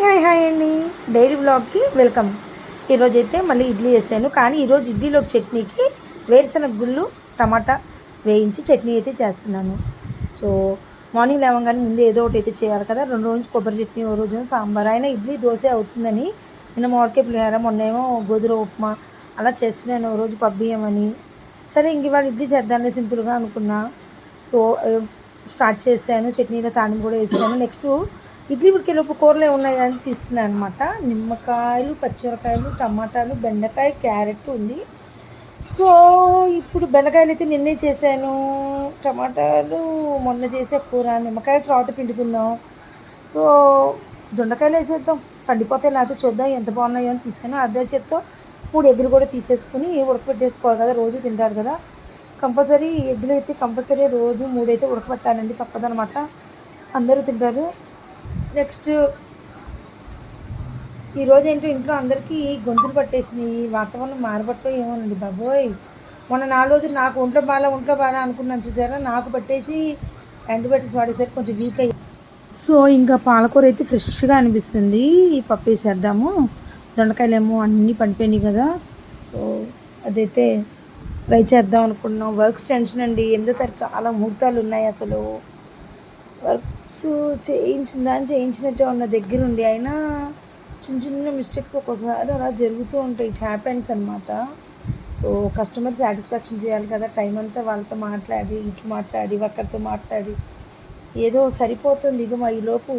Hi అండి. Daily బ్లాగ్కి welcome. ఈరోజైతే మళ్ళీ ఇడ్లీ చేశాను, కానీ ఈరోజు ఇడ్లీలోకి చట్నీకి వేరుశనగ గుళ్ళు టమాటా వేయించి చట్నీ అయితే చేస్తున్నాను. సో మార్నింగ్ లేవగానే ముందు ఏదో ఒకటి అయితే చేయాలి కదా. 2 రోజులు కొబ్బరి చట్నీ, ఓ రోజు సాంబార్. అయినా ఇడ్లీ దోశ అవుతుందని నిన్న మామిడికాయ పులిహోర, మొన్నేమో గోధుమ ఉప్మా అలా చేస్తున్నాను. ఓ రోజు పబ్బియ్యం అని. సరే ఇంక ఇవాళ ఇడ్లీ చేద్దాంలే సింపుల్గా అనుకున్నా. సో స్టార్ట్ చేశాను. చట్నీలో తాలింపు కూడా వేసాను. నెక్స్ట్ ఇడ్లీ ఉడికేలోపు కూరలు ఏమున్నాయి అని తీస్తున్నాను అనమాట. నిమ్మకాయలు, పచ్చిమిరకాయలు, టమాటాలు, బెండకాయ, క్యారెట్ ఉంది. సో ఇప్పుడు బెండకాయలు అయితే నిన్నే చేశాను, టమాటాలు మొన్న చేసే కూర, నిమ్మకాయ తర్వాత పిండుకుందాం. సో దొండకాయలు వేసేద్దాం, పండిపోతే లేకపోతే చూద్దాం ఎంత బాగున్నాయో అని తీసాను. అదే చేత్తో 3 ఎగ్గులు కూడా తీసేసుకుని ఉడకబెట్టేసుకోవాలి కదా, రోజు తింటారు కదా. కంపల్సరీ ఎగ్గులు అయితే కంపల్సరీ రోజు 3 అయితే ఉడకబెట్టాలండి, తప్పదనమాట, అందరూ తింటారు. నెక్స్ట్ ఈరోజు ఏంటో ఇంట్లో అందరికీ గొంతులు పట్టేసినాయి, వాతావరణం మారబట్టో ఏమోనండి బాబోయ్. మొన్న 4 రోజులు నాకు ఒంట్లో బాగా అనుకున్నాను చూసారా, నాకు పట్టేసి యాంటీబయాటిక్స్ వాడేసరికి కొంచెం వీక్ అయ్యి. సో ఇంకా పాలకూర అయితే ఫ్రెష్గా అనిపిస్తుంది, పప్పు వేసేద్దాము. దొండకాయలు ఏమో అన్నీ పండిపోయినాయి కదా, సో అదైతే ఫ్రై చేద్దాం అనుకున్నాం. వర్క్స్ టెన్షన్ అండి, 8వ తారీఖు చాలా ముహూర్తాలు ఉన్నాయి. అసలు వర్క్స్ చేయించినట్టే ఉన్న దగ్గరుండి అయినా చిన్న చిన్న మిస్టేక్స్ ఒక్కోసారి అలా జరుగుతూ ఉంటాయి. ఇట్ హ్యాపెన్స్ అనమాట. సో కస్టమర్ సాటిస్ఫాక్షన్ చేయాలి కదా, టైం అంతా వాళ్ళతో మాట్లాడి, ఇటు మాట్లాడి, ఒక్కరితో మాట్లాడి ఏదో సరిపోతుంది. ఇక మా ఈలోపు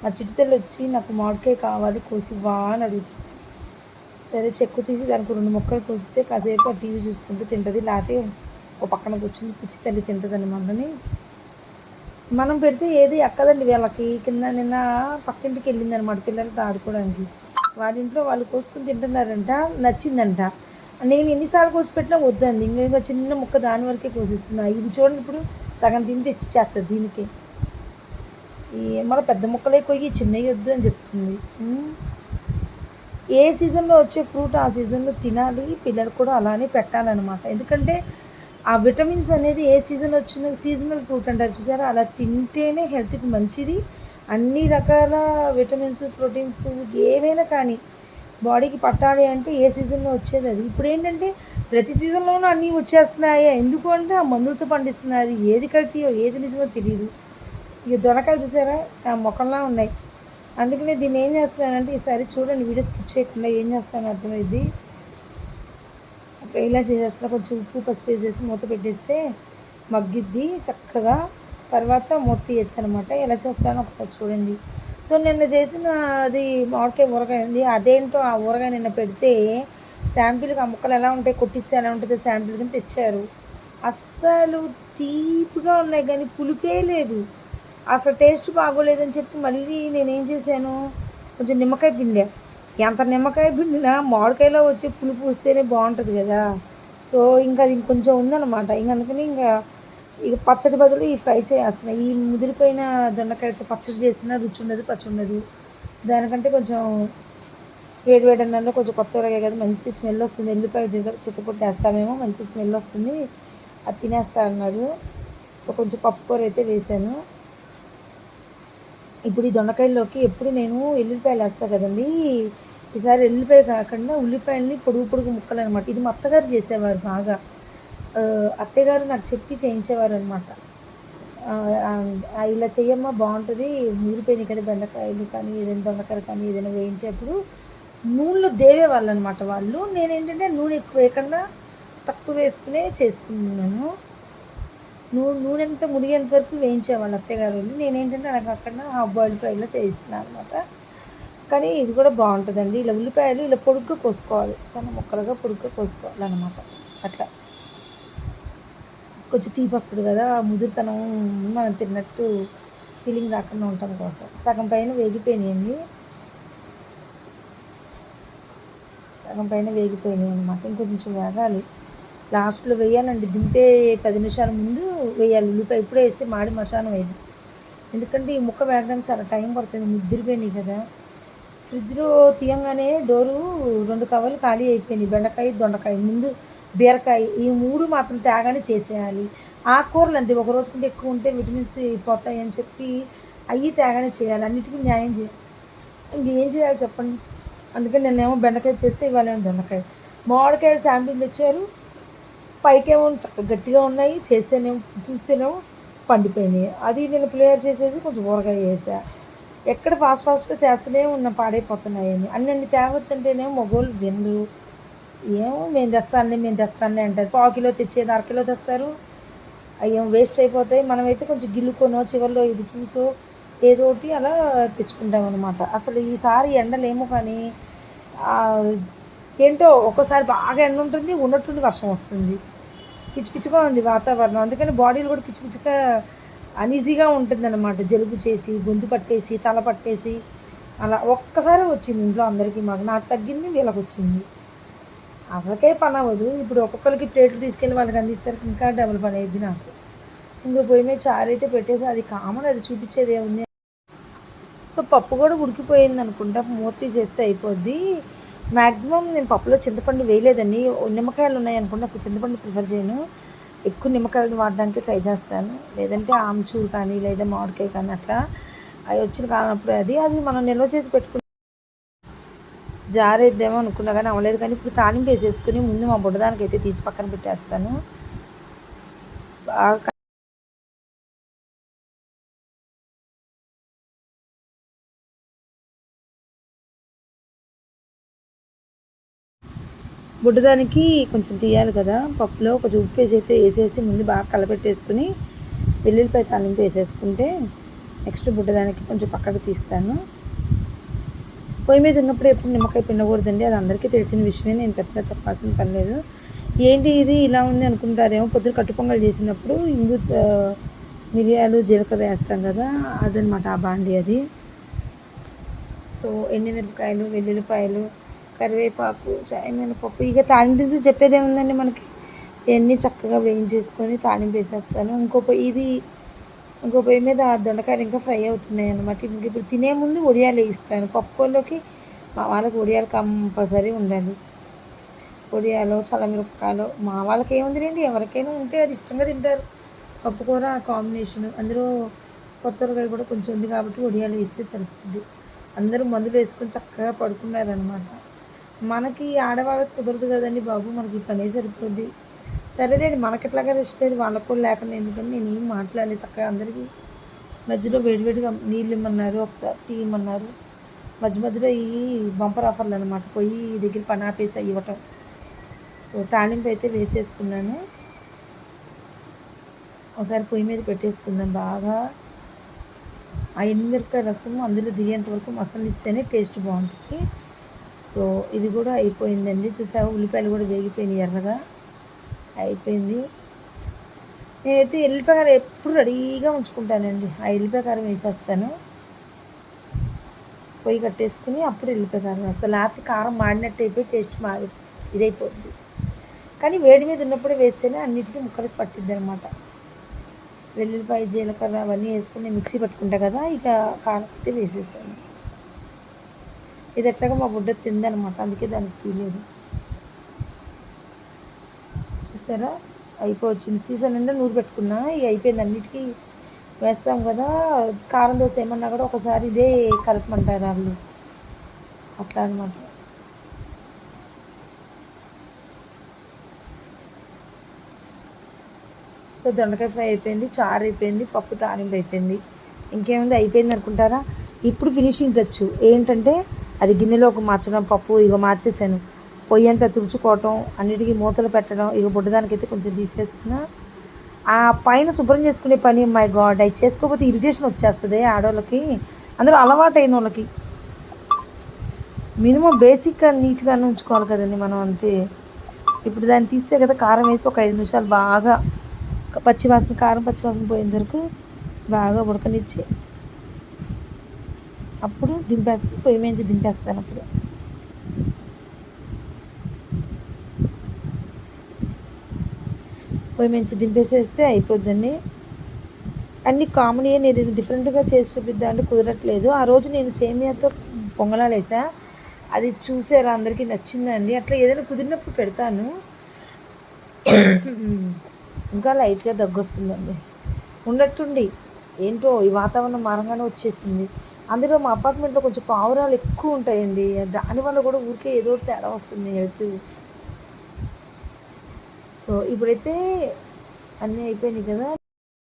మా చిట్టుతల్లి వచ్చి నాకు మామిడికాయ కావాలి కోసివ్వా అని అడుగుతుంది. సరే చెక్కు తీసి దానికి 2 ముక్కలు కోసిస్తే కాసేపు ఆ టీవీ చూసుకుంటూ తింటుంది, లేకపోతే ఒక పక్కన కూర్చుని పిచ్చి తల్లి తింటుంది అనమాటని. మనం పెడితే ఏది ఎక్కదండి వీళ్ళకి. కింద నిన్న పక్కింటికి వెళ్ళింది అనమాట పిల్లలతో ఆడుకోవడానికి. వాళ్ళ ఇంట్లో వాళ్ళు కోసుకుని తింటున్నారంట, నచ్చిందంట. నేను ఎన్నిసార్లు కోసి పెట్టినా వద్దండి. ఇంకా చిన్న ముక్క దాని వరకే కోసిస్తున్నా. ఇది చూడండి, ఇప్పుడు సగం తిని తెచ్చి చేస్తుంది దీనికి. మన పెద్ద ముక్కలే కొయ్యి, చిన్నవి వద్దు అని చెప్తుంది. ఏ సీజన్లో వచ్చే ఫ్రూట్ ఆ సీజన్లో తినాలి, పిల్లలకు కూడా అలానే పెట్టాలన్నమాట. ఎందుకంటే ఆ విటమిన్స్ అనేది ఏ సీజన్ వచ్చిన సీజనల్ ఫ్రూట్ అంటారు చూసారా, అలా తింటేనే హెల్త్కి మంచిది. అన్ని రకాల విటమిన్స్, ప్రోటీన్స్ ఏవైనా కానీ బాడీకి పట్టాలి అంటే ఏ సీజన్లో వచ్చేది అది. ఇప్పుడు ఏంటంటే ప్రతి సీజన్లోనూ అన్నీ వచ్చేస్తున్నాయి. ఎందుకు అంటే ఆ మందులతో పండిస్తున్నారు, ఏది కల్తీయో ఏది నిజమో తెలియదు. ఇక దొండకాయలు చూసారా మొక్కల్లా ఉన్నాయి. అందుకనే దీన్ని ఏం చేస్తున్నానంటే, ఈసారి చూడండి వీడియో స్కిప్ చేయకుండా ఏం చేస్తాను అర్థమైంది. ఇలా చేసేస్తా, కొంచెం ఉప్పు పసుపు వేసేసి మూత పెట్టేస్తే మగ్గిద్ది చక్కగా. తర్వాత మూత తీయచ్చు అనమాట. ఎలా చేస్తానో ఒకసారి చూడండి. సో నిన్న చేసిన అది మామిడికాయ ఊరగాయ ఉంది, అదేంటో ఆ ఊరగాయ నిన్న పెడితే శాంపిల్కి ఆ ముక్కలు ఎలా ఉంటాయి, కొట్టిస్తే ఎలా ఉంటుందో శాంపిల్ కింద తెచ్చారు. అస్సలు తీపిగా ఉన్నాయి కానీ పులిపే లేదు, అసలు టేస్ట్ బాగోలేదని చెప్పి మళ్ళీ నేనేం చేశాను, కొంచెం నిమ్మకాయ పిండా. ఎంత నిమ్మకాయ పిండినా మామిడికాయలో వచ్చే పులుపు వస్తేనే బాగుంటుంది కదా. సో ఇంకా అది ఇంకొంచెం ఉందన్నమాట. అందుకని ఇక పచ్చడి బదులు ఈ ఫ్రై చేస్తున్నాయి. ఈ ముదిరిపోయిన దొండకాయతో పచ్చడి చేసినా రుచి ఉండదు, పచ్చి ఉండదు. దానికంటే కొంచెం వేడి అన్నంలో కొంచెం కొత్త ఊరగాయ కదా, మంచి స్మెల్ వస్తుంది. ఎల్లిపాయ చిత్తపొట్టు వేస్తామేమో, మంచి స్మెల్ వస్తుంది, అది తినేస్తా అన్నారు. సో కొంచెం పప్పు కూర అయితే వేసాను. ఇప్పుడు ఈ దొండకాయల్లోకి ఎప్పుడు నేను ఎల్లుల్లిపాయలు వేస్తాను కదండి, ఈసారి ఎల్లుల్లిపాయ కాకుండా ఉల్లిపాయలని పొడుగు ముక్కలు అనమాట. ఇది మా అత్తగారు చేసేవారు బాగా, అత్తగారు నాకు చెప్పి చేయించేవారు అనమాట. ఇలా చెయ్యమ్మా బాగుంటుంది, ముదిరిపోయినాయి కదా బెండకాయలు కానీ ఏదైనా దొండకాయలు కానీ ఏదైనా వేయించేప్పుడు నూనెలో దేవేవాళ్ళు అనమాట వాళ్ళు. నేనేంటంటే నూనె ఎక్కువ వేయకుండా తక్కువ వేసుకునే చేసుకున్నాను. నూనె అంతా మునిగేంత వరకు వేయించేవాళ్ళు అత్తగారు. నేనేంటంటే నాకు అక్కడ హాఫ్ బాయిల్ ఫ్రైలో చేయిస్తున్నాను అనమాట. కానీ ఇది కూడా బాగుంటుందండి. ఇలా ఉల్లిపాయలు ఇలా పొడుగ్గా కోసుకోవాలి, సన్న ముక్కలుగా పొడుగ్గా కోసుకోవాలన్నమాట. అట్లా కొంచెం తీపి వస్తుంది కదా, ముదురుతనం మనం తిన్నట్టు ఫీలింగ్ రాకుండా ఉండటం కోసం. సగం పైన వేగిపోయినాయండి, సగం పైన వేగిపోయినాయి అనమాట. ఇంకొంచెం వేగాలి, లాస్ట్లో వేయాలండి. దింపే 10 నిమిషాల ముందు వేయాలి ఉల్లిపాయ. ఇప్పుడే వేస్తే మాడి మసానం వేయాలి, ఎందుకంటే ఈ ముక్క వేగడానికి చాలా టైం పడుతుంది, ముద్దిరిపోయినాయి కదా. ఫ్రిడ్జ్లో తీయంగానే డోరు 2 కవర్లు ఖాళీ అయిపోయినాయి. బెండకాయ, దొండకాయ, ముందు బీరకాయ, ఈ 3 మాత్రం తేగానే చేసేయాలి. ఆకుకూరలు అంతే, ఒక రోజు కంటే ఎక్కువ ఉంటే విటమిన్స్ పోతాయి అని చెప్పి అవి తేగానే చేయాలి, అన్నిటికీ న్యాయం చేయాలి. ఇంకేం చేయాలి చెప్పండి. అందుకని నిన్నేమో బెండకాయ చేస్తే ఇవాళేమో దొండకాయ. మామిడికాయలు శాంపిల్ తెచ్చారు. పైకేమో చక్కగా గట్టిగా ఉన్నాయి. చేస్తేనేమో చూస్తేనేమో పండిపోయినాయి. అది నేను పులిహోర చేసేసి కొంచెం ఊరగాయ వేసా. ఎక్కడ ఫాస్ట్గా చేస్తూనే ఉన్న పాడైపోతున్నాయని. అన్ని తేవద్దంటేనేమో మగోళ్ళు వినరు. ఏమో మేము తెస్తానులే అంటారు. పావు కిలో తెచ్చేది అరకిలో తెస్తారు. అయ్యేమో వేస్ట్ అయిపోతాయి. మనమైతే కొంచెం గిల్లుకొనో చివరిలో ఇది చూసో ఏదో ఒకటి అలా తెచ్చుకుంటాం అనమాట. అసలు ఈసారి ఎండలేమో కానీ ఏంటో ఒక్కోసారి బాగా ఎండ ఉంటుంది, ఉన్నట్టుండి వర్షం వస్తుంది. పిచ్చి పిచ్చిగా ఉంది వాతావరణం. అందుకని బాడీలు కూడా పిచ్చి పిచ్చిగా అనీజీగా ఉంటుంది అనమాట. జలుబు చేసి గొంతు పట్టేసి తల పట్టేసి అలా ఒక్కసారి వచ్చింది ఇంట్లో అందరికీ. నాకు తగ్గింది, వీళ్ళకి వచ్చింది. అసలుకే పని అవ్వదు. ఇప్పుడు ఒక్కొక్కరికి ప్లేట్లు తీసుకెళ్ళి వాళ్ళకి అందిస్తారు, ఇంకా డబుల్ పని అయ్యింది నాకు. ఇంకో పొయ్యి మీద చారు అయితే పెట్టేసి అది కామన్, అది చూపించేది ఏముంది. సో పప్పు కూడా ఉడికిపోయింది అనుకుంటా, మూత తీసేస్తే అయిపోద్ది. మ్యాక్సిమం నేను పప్పులో చింతపండు వేయలేదండి. నిమ్మకాయలు ఉన్నాయి అనుకుంటే అసలు చింతపండు ప్రిఫర్ చేయను. ఎక్కువ నిమ్మకాయలు వాడడానికి ట్రై చేస్తాను. లేదంటే ఆమ్చూరు కానీ లేదా మామిడికాయ కానీ అట్లా అవి వచ్చిన కానప్పుడు అది మనం నిల్వ చేసి పెట్టుకుని జారేద్దామో అనుకున్నా కానీ అవ్వలేదు. కానీ ఇప్పుడు తాలింపు వేసేసుకుని ముందు మా బుడ్డదానికి అయితే తీసి పక్కన పెట్టేస్తాను. బాగా బుడ్డదానికి కొంచెం తీయాలి కదా, పప్పులో కొంచెం ఉప్పు వేసేసి ముందు బాగా కలపెట్టేసుకుని వెల్లుల్లిపాయ తాలింపు వేసేసుకుంటే నెక్స్ట్ బుడ్డదానికి కొంచెం పక్కకు తీస్తాను. పొయ్యి మీద ఉన్నప్పుడు ఎప్పుడు నిమ్మకాయ పిండకూడదండి, అది అందరికీ తెలిసిన విషయమే. నేను పెద్దగా చెప్పాల్సిన పని లేదు. ఏంటి ఇది ఇలా ఉంది అనుకుంటారేమో. పొద్దున కట్టు పొంగల్ చేసినప్పుడు మిరియాలు జీలకర్ర వేస్తాం కదా, అదనమాట ఆ బాండి అది. సో ఎండుమిరపకాయలు, వెల్లుల్లిపాయలు, కరివేపాకు, మినపప్పు, ఇక తాలింపు చెప్పేది ఏముందండి మనకి. ఇవన్నీ చక్కగా వేయించేసుకొని తాలింపు వేసేస్తాను. ఇంకో పొయ్యి మీద దొండకాయలు ఇంకా ఫ్రై అవుతున్నాయి అన్నమాట. ఇంక ఇప్పుడు తినే ముందు వడియాలు వేయిస్తాను. పప్పులోకి మా వాళ్ళకి వడియాలు కంపల్సరీ ఉండాలి. వడియాలు, చల్లమిరపకాయలు మా వాళ్ళకి ఏముంది రండి, ఎవరికైనా ఉంటే అది ఇష్టంగా తింటారు. పప్పుకూర కాంబినేషన్, అందులో కొత్తరకాయ కూడా కొంచెం ఉంది కాబట్టి వడియాలు వేస్తే సరిపోద్ది. అందరూ మందులు వేసుకొని చక్కగా పడుకున్నారనమాట. మనకి ఆడవాళ్ళకి కుదరదు కదండి బాబు, మనకి పనే సరిపోద్ది. సరేలేండి, మనకి ఎట్లాగా రెస్ట్ లేదు, వాళ్ళకు కూడా లేకుండా ఎందుకని నేను ఏం మాట్లాడలేదు. చక్కగా అందరికీ మధ్యలో వేడివేడిగా నీళ్ళు ఇమ్మన్నారు, ఒకసారి టీ ఇమ్మన్నారు. మధ్యలో ఈ బంపర్ ఆఫర్లు అనమాట, పోయి దగ్గర పని ఆపేసి ఇవ్వటం. సో తాలింపు అయితే వేసేసుకున్నాను. ఒకసారి పొయ్యి మీద పెట్టేసుకుందాం. బాగా ఆ ఎండుమిరపకాయ రసం అందులో దిగేంత వరకు మసలిస్తేనే టేస్ట్ బాగుంటుంది. సో ఇది కూడా అయిపోయిందండి. చూసావా, ఉల్లిపాయలు కూడా వేగిపోయినాయి, ఎర్రగా అయిపోయింది. నేనైతే ఎల్లిపాయ కారం ఎప్పుడు రెడీగా ఉంచుకుంటానండి. ఆ ఎల్లిపాయ కారం వేసేస్తాను, పొయ్యి కట్టేసుకుని అప్పుడు ఎల్లిపాయ కారం వేస్తాను. లేకపోతే కారం మాడినట్టు అయిపోయి టేస్ట్ ఇదైపోద్ది. కానీ వేడి మీద ఉన్నప్పుడే వేస్తేనే అన్నిటికీ ముక్కలకి పట్టిద్ది అనమాట. వెల్లుల్లిపాయ, జీలకర్ర అవన్నీ వేసుకుని మిక్సీ పట్టుకుంటా కదా, ఇక కారం అయితే వేసేసాను. ఇది ఎట్లాగా మా బుడ్డ తిందనమాట, అందుకే దానికి తీయలేదు. చూసారా, అయిపోవచ్చింది. సీజన్ నిండా నూరు పెట్టుకున్నా, ఇక అయిపోయింది. అన్నిటికీ వేస్తాం కదా. కారం దోశ ఏమన్నా కూడా ఒకసారి ఇదే కలపమంటారు వాళ్ళు, అట్లా అనమాట. సో దొండకాయ ఫ్రై అయిపోయింది, చారు అయిపోయింది, పప్పు తాలింపు అయిపోయింది. ఇంకేముంది, అయిపోయింది అనుకుంటారా. ఇప్పుడు ఫినిషింగ్ టచ్ ఏంటంటే అది గిన్నెలోకి మార్చడం. పప్పు ఇక మార్చేసాను, పొయ్యి అంతా తుడుచుకోవటం, అన్నిటికీ మూతలు పెట్టడం. ఇక బుడ్డదానికైతే కొంచెం తీసేస్తున్నా. ఆ పైన శుభ్రం చేసుకునే పని, మై గాడ్, అవి చేసుకోకపోతే ఇరిటేషన్ వచ్చేస్తుంది ఆడవాళ్ళకి, అందరూ అలవాటు అయిన వాళ్ళకి. మినిమం బేసిక్గా నీట్గా ఉంచుకోవాలి కదండి మనం, అంతే. ఇప్పుడు దాన్ని తీసే కదా కారం వేసి ఒక 5 నిమిషాలు బాగా కారం పచ్చివాసన పోయేంత వరకు బాగా ఉడకనిచ్చి అప్పుడు పొయ్యి మీద దింపేస్తాను. అప్పుడు పొయ్యి మీద దింపేసేస్తే అయిపోద్దండి. అన్నీ కామెడీ. నేను ఇది డిఫరెంట్గా చేసి చూపిద్దాం అంటే కుదరట్లేదు. ఆ రోజు నేను సేమియాతో పొంగనాలు వేసా, అది చూసారా, అందరికీ నచ్చిందండి. అట్లా ఏదైనా కుదిరినప్పుడు పెడతాను. ఇంకా లైట్గా దగ్గు వస్తుందండి. ఉన్నట్టుండి ఏంటో ఈ వాతావరణం మారంగానే వచ్చేసింది. అందులో మా అపార్ట్మెంట్లో కొంచెం పావురాలు ఎక్కువ ఉంటాయండి. దానివల్ల కూడా ఊరికే ఏదో ఒకటి తేడా వస్తుంది హెల్త్. సో ఇప్పుడైతే అన్నీ అయిపోయినాయి కదా.